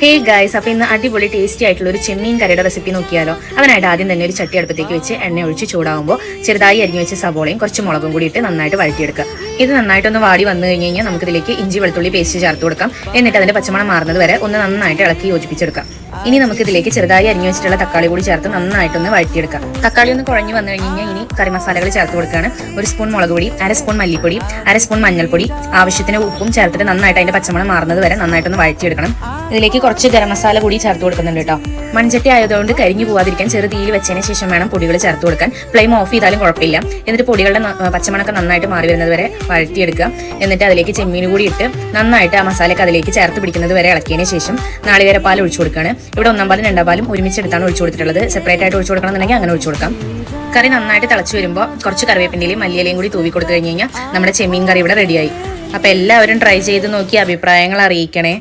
Hey guys, അപ്പോൾ ഇന്ന് അടിപൊളി ടേസ്റ്റി ആയിട്ടുള്ള ഒരു ചെമ്മീൻ കറിയുടെ റെസിപ്പി നോക്കിയാലോ. അതിനായിട്ട് ആദ്യം തന്നെ ഒരു ചട്ടി അടുപ്പത്തേക്ക് വെച്ച് എണ്ണ ഒഴിച്ച് ചൂടാകുമ്പോൾ ചെറുതായി അരിഞ്ഞു വെച്ച സബോളയും കുറച്ച് മുളകും കൂടി ഇട്ട് നന്നായിട്ട് വഴറ്റിയെടുക്കുക. ഇത് നന്നായിട്ടൊന്ന് വാടി വന്നു കഴിഞ്ഞാൽ നമുക്കിതിലേക്ക് ഇഞ്ചി വെളുത്തുള്ളി പേസ്റ്റ് ചേർത്ത് കൊടുക്കാം. എന്നിട്ട് അതിന്റെ പച്ചമണം മാറുന്നത് വരെ ഒന്ന് നന്നായിട്ട് ഇളക്കി യോജിപ്പിച്ചെടുക്കാം. ഇനി നമുക്ക് ഇതിലേക്ക് ചെറുതായി അരിഞ്ഞു വെച്ചിട്ടുള്ള തക്കാളി കൂടി ചേർത്ത് നന്നായിട്ടൊന്ന് വഴറ്റിയെടുക്കാം. തക്കാളി ഒന്ന് കുഴഞ്ഞു വന്നു കഴിഞ്ഞാൽ ഇനി കറി മസാലകൾ ചേർത്ത് കൊടുക്കുകയാണ്. 1 സ്പൂൺ മുളക് പൊടി, 1/2 സ്പൂൺ മല്ലിപ്പൊടി, 1/2 സ്പൂൺ മഞ്ഞൾപ്പൊടി, ആവശ്യത്തിന് ഉപ്പും ചേർത്തിട്ട് നന്നായിട്ട് അതിന്റെ പച്ചമണം മാറുന്നത് വരെ നന്നായിട്ടൊന്ന് വഴറ്റിയെടുക്കണം. ഇതിലേക്ക് കുറച്ച് ഗരം മസാല കൂടി ചേർത്ത് കൊടുക്കുന്നുണ്ട് കേട്ടോ. മൺചട്ടി ആയതുകൊണ്ട് കരിഞ്ഞു പോവാതിരിക്കാൻ ചെറു തീയിൽ വെച്ചതിന് ശേഷം വേണം പൊടികൾ ചേർത്ത് കൊടുക്കാൻ. ഫ്ലെയിം ഓഫ് ചെയ്താലും കുഴപ്പമില്ല. എന്നിട്ട് പൊടികളുടെ പച്ചമണക്കം നന്നായിട്ട് മാറി വരുന്നത് വരെ വഴറ്റിയെടുക്കുക. എന്നിട്ട് അതിലേക്ക് ചെമ്മീൻ കൂടി ഇട്ട് നന്നായിട്ട് ആ മസാലയൊക്കെ അതിലേക്ക് ചേർത്ത് പിടിക്കുന്നത് വരെ ഇളക്കിയതിന് ശേഷം നാളികേരപ്പാൽ ഒഴിച്ചു കൊടുക്കുകയാണ്. ഇവിടെ 1 പാലും 2 പാലും ഒരുമിച്ചെടുത്താണ് ഒഴിച്ചു കൊടുത്തിട്ടുള്ളത്. സെപ്പറേറ്റ് ആയിട്ട് ഒഴിച്ചു കൊടുക്കണമെന്നുണ്ടെങ്കിൽ അങ്ങനെ ഒഴിച്ചു കൊടുക്കാം. കറി നന്നായിട്ട് തിളച്ച് വരുമ്പോൾ കുറച്ച് കറിവേപ്പിൻ്റെയും മല്ലിയിലയും കൂടി തൂവി കൊടുത്തു കഴിഞ്ഞ് കഴിഞ്ഞാൽ നമ്മുടെ ചെമ്മീൻ കറി ഇവിടെ റെഡിയായി. അപ്പോൾ എല്ലാവരും ട്രൈ ചെയ്ത് നോക്കി അഭിപ്രായങ്ങൾ അറിയിക്കണേ.